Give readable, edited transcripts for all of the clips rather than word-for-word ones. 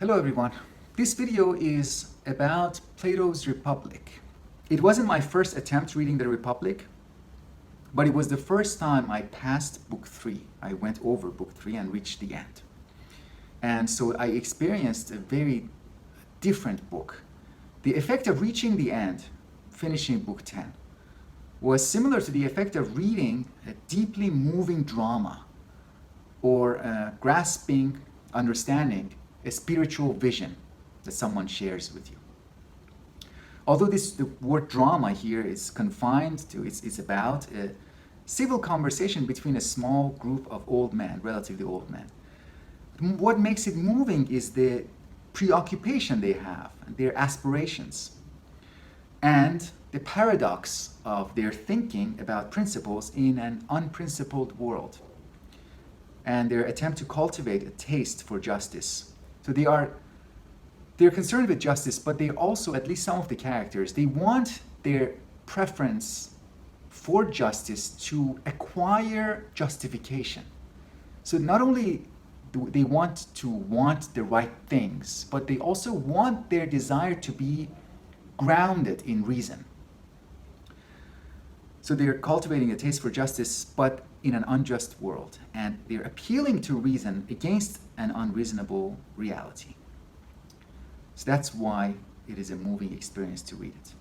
Hello everyone. This video is about Plato's Republic. It wasn't my first attempt reading the Republic, but it was the first time I passed book 3. I went over book 3 and reached the end. And so I experienced a very different book. The effect of reaching the end, finishing book 10, was similar to the effect of reading a deeply moving drama or grasping, understanding a spiritual vision that someone shares with you. Although the word drama here is confined to, it's about a civil conversation between a small group of old men, relatively old men. What makes it moving is the preoccupation they have, their aspirations, and the paradox of their thinking about principles in an unprincipled world, and their attempt to cultivate a taste for justice. So they're concerned with justice, but they also, at least some of the characters, they want their preference for justice to acquire justification. So not only do they want the right things, but they also want their desire to be grounded in reason. So they're cultivating a taste for justice, but in an unjust world, and they're appealing to reason against an unreasonable reality. So that's why it is a moving experience to read it.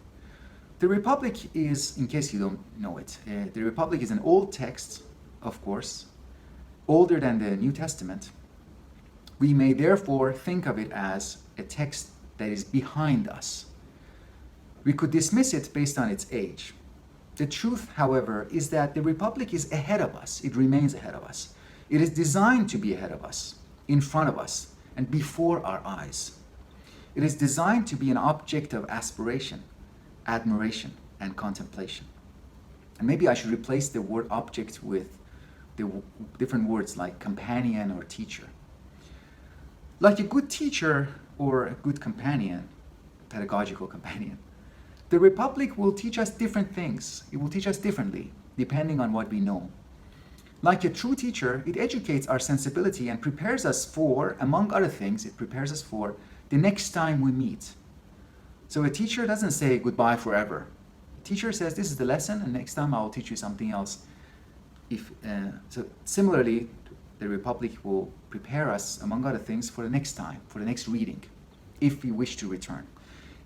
The Republic is, in case you don't know it, the Republic is an old text, of course, older than the New Testament. We may therefore think of it as a text that is behind us. We could dismiss it based on its age. The truth, however, is that the Republic is ahead of us. It remains ahead of us. It is designed to be ahead of us, in front of us, and before our eyes. It is designed to be an object of aspiration, admiration, and contemplation. And maybe I should replace the word object with the different words like companion or teacher. Like a good teacher or a good companion, pedagogical companion, the Republic will teach us different things. It will teach us differently, depending on what we know. Like a true teacher, it educates our sensibility and prepares us for, among other things, it prepares us for the next time we meet. So a teacher doesn't say goodbye forever. A teacher says, this is the lesson, and next time I will teach you something else. So similarly, the Republic will prepare us, among other things, for the next time, for the next reading, if we wish to return.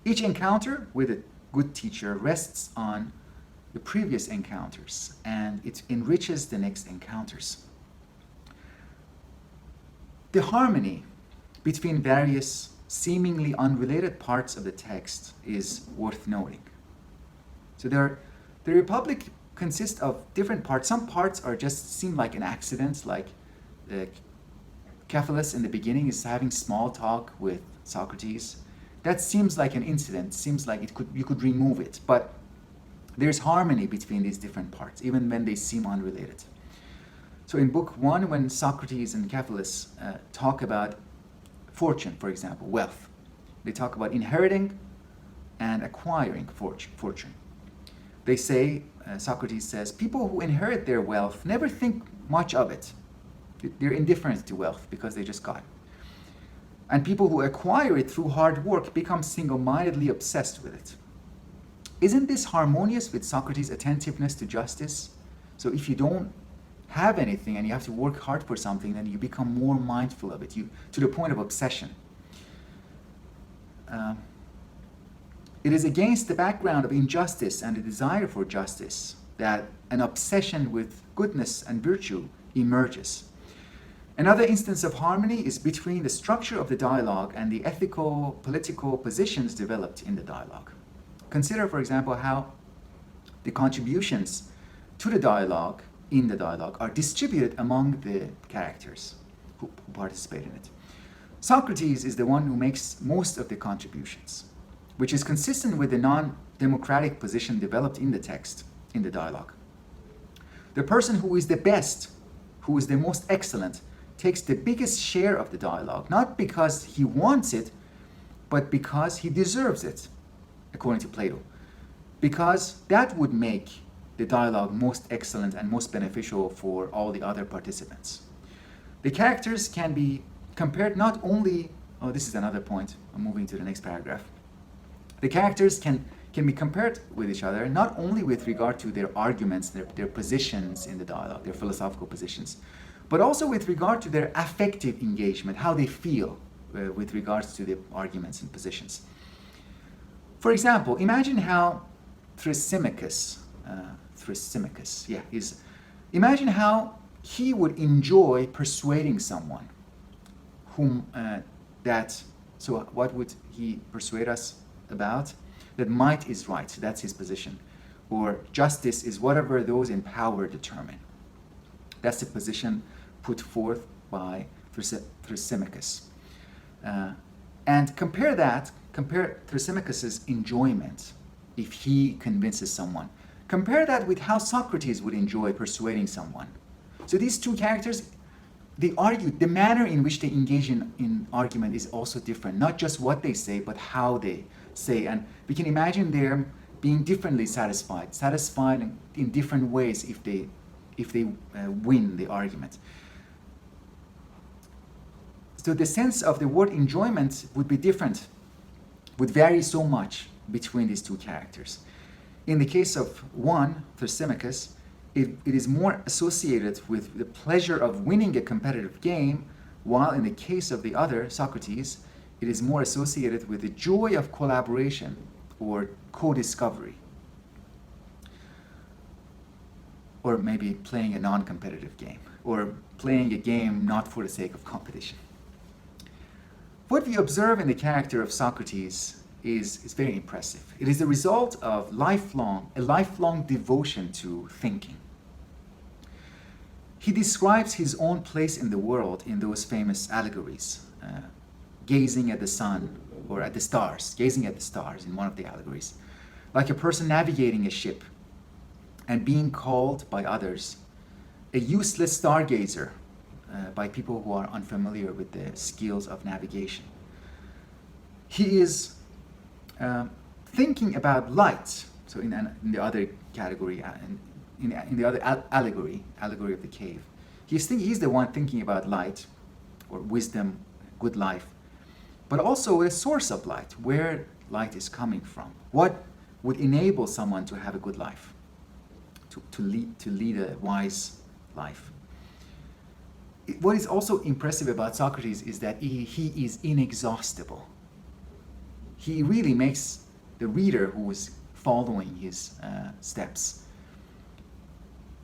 Each encounter with a good teacher rests on the previous encounters, and it enriches the next encounters. The harmony between various seemingly unrelated parts of the text is worth noting. So the Republic consists of different parts. Some parts seem like an accident, like Cephalus in the beginning is having small talk with Socrates. That seems like an incident, seems like you could remove it, but there's harmony between these different parts, even when they seem unrelated. So in book 1, when Socrates and Cephalus talk about fortune, for example, wealth, they talk about inheriting and acquiring fortune. They say, Socrates says, people who inherit their wealth never think much of it. They're indifferent to wealth because they just got it. And people who acquire it through hard work become single-mindedly obsessed with it. Isn't this harmonious with Socrates' attentiveness to justice? So if you don't have anything and you have to work hard for something, then you become more mindful of it, to the point of obsession. It is against the background of injustice and the desire for justice that an obsession with goodness and virtue emerges. Another instance of harmony is between the structure of the dialogue and the ethical, political positions developed in the dialogue. Consider, for example, how the contributions to the dialogue, in the dialogue, are distributed among the characters who participate in it. Socrates is the one who makes most of the contributions, which is consistent with the non-democratic position developed in the text, in the dialogue. The person who is the best, who is the most excellent, takes the biggest share of the dialogue, not because he wants it, but because he deserves it, according to Plato. Because that would make the dialogue most excellent and most beneficial for all the other participants. The characters can be compared not only Oh, this is another point. I'm moving to the next paragraph. The characters can be compared with each other, not only with regard to their arguments, their positions in the dialogue, their philosophical positions, but also with regard to their affective engagement, how they feel with regards to the arguments and positions. For example, imagine how Thrasymachus, imagine how he would enjoy persuading someone whom so what would he persuade us about? That might is right, so that's his position. Or justice is whatever those in power determine. That's the position put forth by Thrasymachus. And compare Thrasymachus' enjoyment if he convinces someone. Compare that with how Socrates would enjoy persuading someone. So these two characters, they argue, the manner in which they engage in argument is also different. Not just what they say, but how they say. And we can imagine them being differently satisfied in different ways if they win the argument. So the sense of the word enjoyment would be different, would vary so much between these two characters. In the case of one, Thrasymachus, it is more associated with the pleasure of winning a competitive game, while in the case of the other, Socrates, it is more associated with the joy of collaboration or co-discovery. Or maybe playing a non-competitive game, or playing a game not for the sake of competition. What we observe in the character of Socrates is very impressive. It is the result of a lifelong devotion to thinking. He describes his own place in the world in those famous allegories, gazing at the sun or at the stars, gazing at the stars in one of the allegories, like a person navigating a ship and being called by others a useless stargazer by people who are unfamiliar with the skills of navigation. He is thinking about light. So in the other category, in the other allegory of the cave, he's the one thinking about light or wisdom, good life, but also a source of light, where light is coming from. What would enable someone to have a good life, to lead a wise life? What is also impressive about Socrates is that he is inexhaustible. He really makes the reader who is following his steps,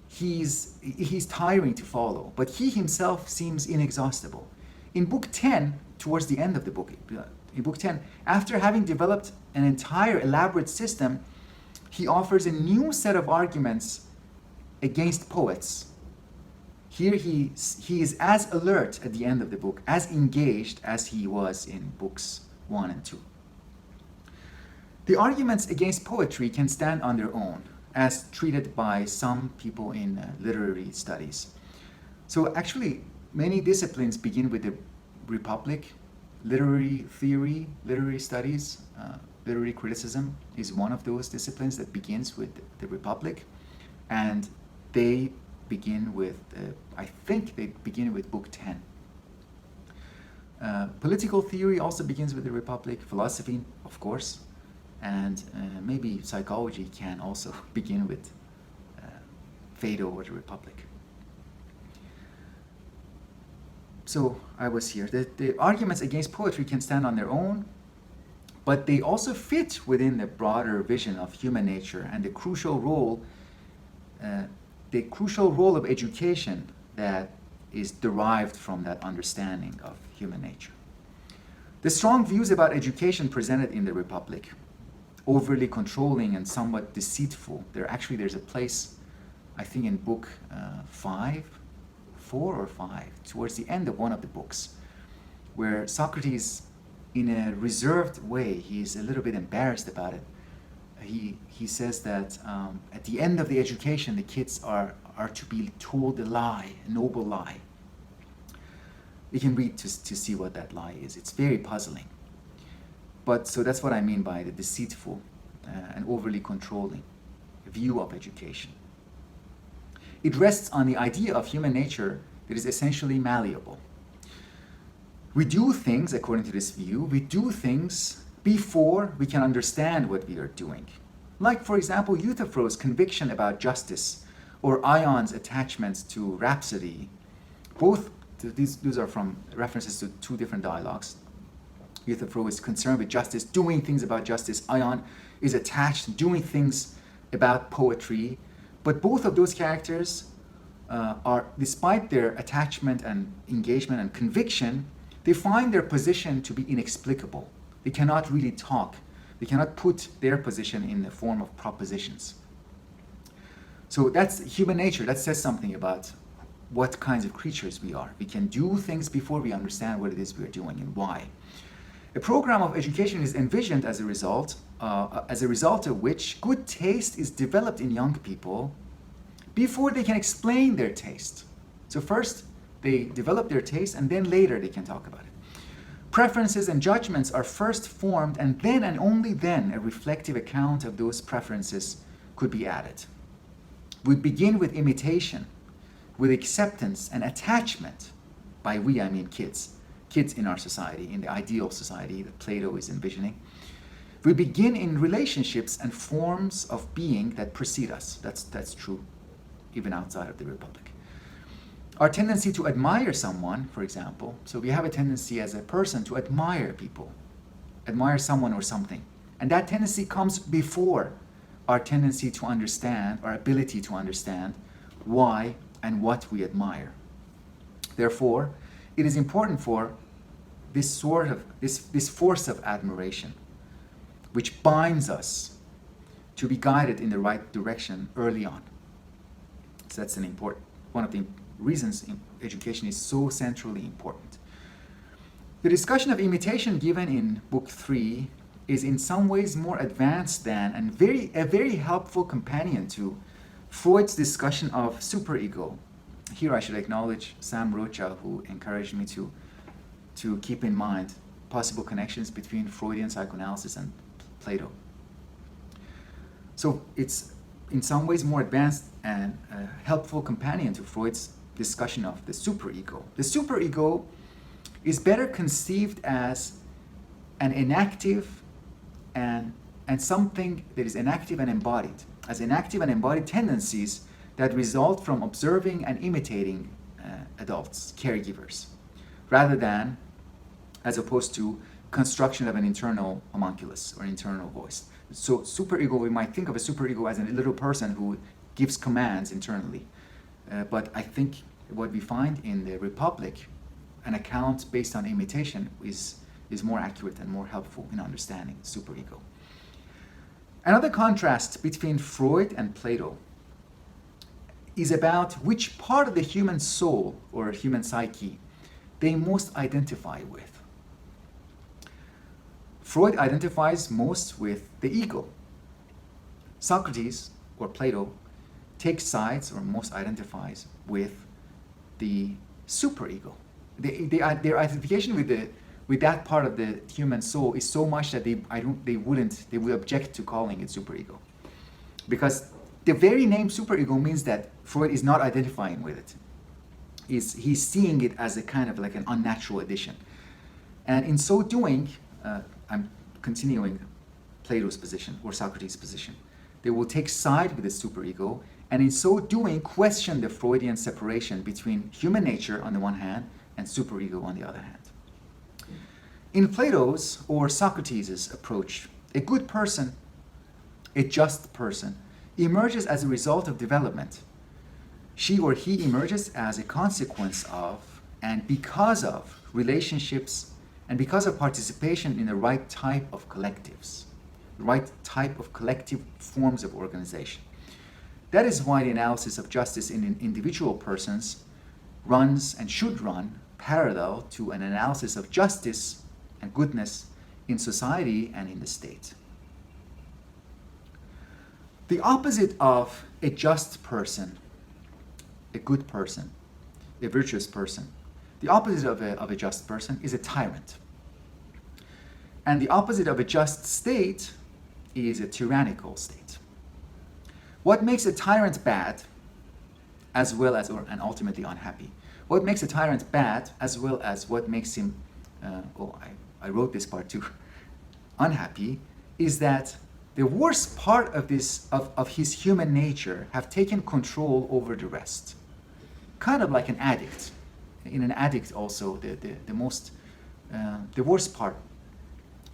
he's tiring to follow, but he himself seems inexhaustible. In Book 10, towards the end of the book, in Book 10, after having developed an entire elaborate system, he offers a new set of arguments against poets. Here he is as alert at the end of the book, as engaged as he was in books 1 and 2. The arguments against poetry can stand on their own, as treated by some people in literary studies. So actually, many disciplines begin with the Republic. Literary theory, literary studies, literary criticism is one of those disciplines that begins with the Republic, and they begin with, I think they begin with Book 10. Political theory also begins with the Republic, philosophy, of course, and maybe psychology can also begin with Phaedo or the Republic. So I was here. The arguments against poetry can stand on their own, but they also fit within the broader vision of human nature and the crucial role of education that is derived from that understanding of human nature. The strong views about education presented in the Republic, overly controlling and somewhat deceitful. There's a place, I think in book 4 or 5, towards the end of one of the books, where Socrates, in a reserved way, he's a little bit embarrassed about it. He says that at the end of the education, the kids are to be told a lie, a noble lie. You can read to see what that lie is. It's very puzzling. But so that's what I mean by the deceitful and overly controlling view of education. It rests on the idea of human nature that is essentially malleable. We do things, according to this view, we do things before we can understand what we are doing. Like, for example, Euthyphro's conviction about justice, or Ion's attachments to rhapsody. Both these are from references to two different dialogues. Euthyphro is concerned with justice, doing things about justice. Ion is attached, doing things about poetry. But both of those characters are, despite their attachment and engagement and conviction, they find their position to be inexplicable. They cannot really talk. They cannot put their position in the form of propositions. So that's human nature. That says something about what kinds of creatures we are. We can do things before we understand what it is we are doing and why. A program of education is envisioned as a result of which good taste is developed in young people before they can explain their taste. So first, they develop their taste, and then later they can talk about it. Preferences and judgments are first formed, and then and only then a reflective account of those preferences could be added. We begin with imitation, with acceptance and attachment. By we, I mean kids in our society, in the ideal society that Plato is envisioning. We begin in relationships and forms of being that precede us. That's true even outside of the Republic. Our tendency to admire someone, for example, so we have a tendency as a person to admire people, admire someone or something. And that tendency comes before our tendency to understand, our ability to understand why and what we admire. Therefore, it is important for this force of admiration, which binds us, to be guided in the right direction early on. So that's one of the reasons education is so centrally important. The discussion of imitation given in Book 3 is in some ways more advanced than and a very helpful companion to Freud's discussion of superego. Here I should acknowledge Sam Rocha, who encouraged me to keep in mind possible connections between Freudian psychoanalysis and Plato. So it's in some ways more advanced and a helpful companion to Freud's discussion of the superego. The superego is better conceived as an inactive and something that is inactive and embodied, as inactive and embodied tendencies that result from observing and imitating adults, caregivers, rather than as opposed to construction of an internal homunculus or internal voice. So superego, we might think of a superego as a little person who gives commands internally. But I think what we find in the Republic, an account based on imitation, is more accurate and more helpful in understanding superego. Another contrast between Freud and Plato is about which part of the human soul or human psyche they most identify with. Freud identifies most with the ego. Socrates, or Plato, takes sides or most identifies with the superego. Their identification with that part of the human soul is so much that they would object to calling it superego. Because the very name superego means that Freud is not identifying with it. He's seeing it as a kind of like an unnatural addition. And in so doing, I'm continuing Plato's position or Socrates' position. They will take side with the superego, and in so doing question the Freudian separation between human nature on the one hand and superego on the other hand. In Plato's or Socrates' approach, a good person, a just person, emerges as a result of development. She or he emerges as a consequence of and because of relationships and because of participation in the right type of collectives, the right type of collective forms of organization. That is why the analysis of justice in individual persons runs and should run parallel to an analysis of justice and goodness in society and in the state. The opposite of a just person, a good person, a virtuous person, the opposite of a just person is a tyrant. And the opposite of a just state is a tyrannical state. What makes a tyrant bad, and ultimately unhappy? What makes a tyrant bad, as well as what makes him I wrote this part too, unhappy, is that the worst part of his human nature have taken control over the rest. Kind of like an addict. In an addict also, the worst part,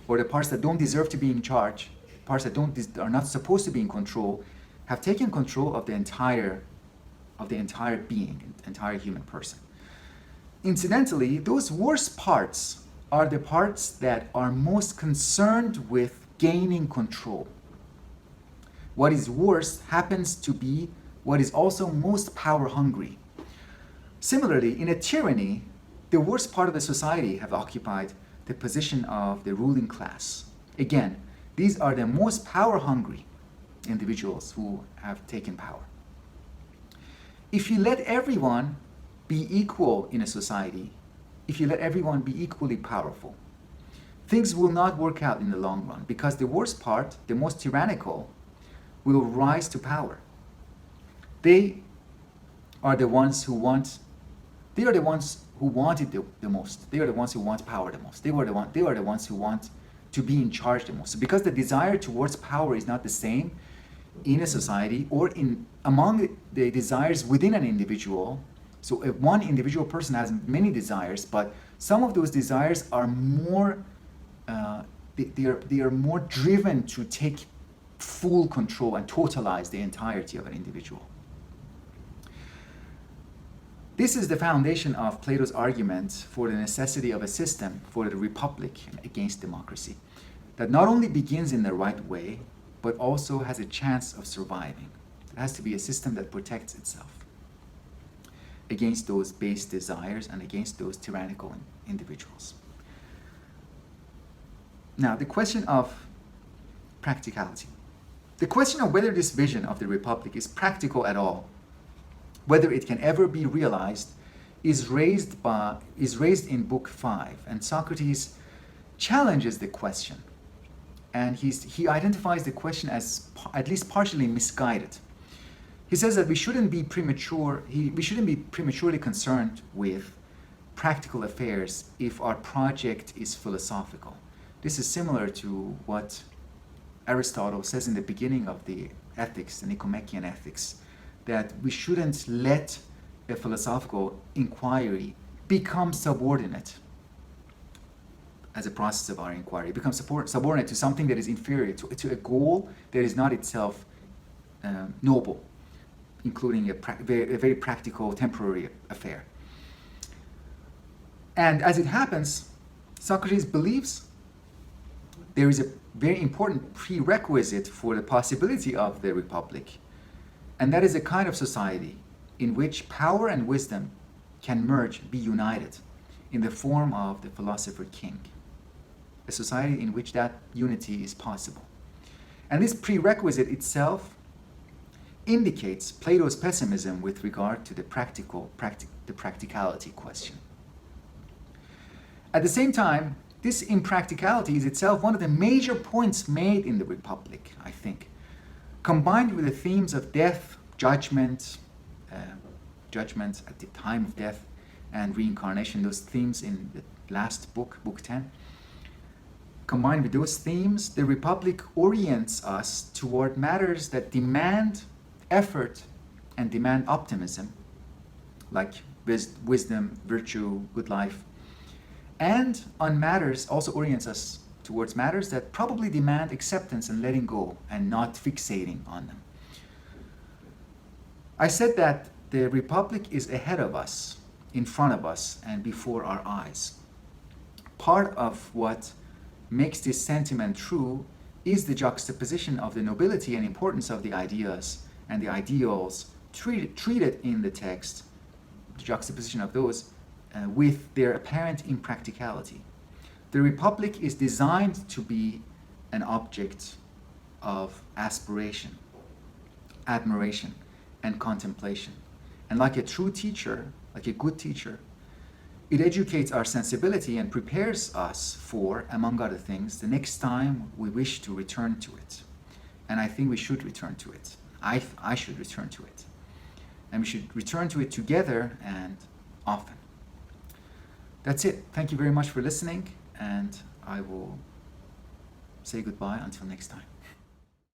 or the parts that don't deserve to be in charge, parts that are not supposed to be in control, have taken control of the entire being, entire human person. Incidentally, those worst parts are the parts that are most concerned with gaining control. What is worst happens to be what is also most power hungry. Similarly, in a tyranny, the worst part of the society have occupied the position of the ruling class. Again, these are the most power hungry individuals who have taken power. If you let everyone be equal in a society, if you let everyone be equally powerful, things will not work out in the long run, because the worst part, the most tyrannical, will rise to power. They are the ones who want it the most. They are the ones who want power the most. They are the ones who want to be in charge the most. So because the desire towards power is not the same in a society or among the desires within an individual. So if one individual person has many desires, but some of those desires are more, they are more driven to take full control and totalize the entirety of an individual. This is the foundation of Plato's argument for the necessity of a system for the republic against democracy, that not only begins in the right way, but also has a chance of surviving. It has to be a system that protects itself against those base desires and against those tyrannical individuals. Now, the question of practicality. The question of whether this vision of the republic is practical at all, whether it can ever be realized, is raised in Book 5, and Socrates challenges the question, and he identifies the question as at least partially misguided. He says that we shouldn't be prematurely concerned with practical affairs if our project is philosophical. This is similar to what Aristotle says in the beginning of the Ethics, the Nicomachean Ethics, that we shouldn't let a philosophical inquiry become subordinate as a process of our inquiry, become subordinate to something that is inferior, to a goal that is not itself noble, including a very practical, temporary affair. And as it happens, Socrates believes there is a very important prerequisite for the possibility of the republic, and that is a kind of society in which power and wisdom can merge, be united, in the form of the philosopher king. A society in which that unity is possible. And this prerequisite itself indicates Plato's pessimism with regard to the practicality question. At the same time, this impracticality is itself one of the major points made in the Republic, I think, combined with the themes of death, judgment at the time of death, and reincarnation, those themes in the last book, Book 10. Combined with those themes, the Republic orients us toward matters that demand effort and demand optimism, like wisdom, virtue, good life, and on matters, also orients us towards matters that probably demand acceptance and letting go and not fixating on them. I said that the Republic is ahead of us, in front of us, and before our eyes. Part of what makes this sentiment true is the juxtaposition of the nobility and importance of the ideas and the ideals treated in the text, the juxtaposition of those with their apparent impracticality. The Republic is designed to be an object of aspiration, admiration, and contemplation. And like a true teacher, like a good teacher, it educates our sensibility and prepares us for, among other things, the next time we wish to return to it. And I think we should return to it. I should return to it. And we should return to it together and often. That's it. Thank you very much for listening, and I will say goodbye until next time.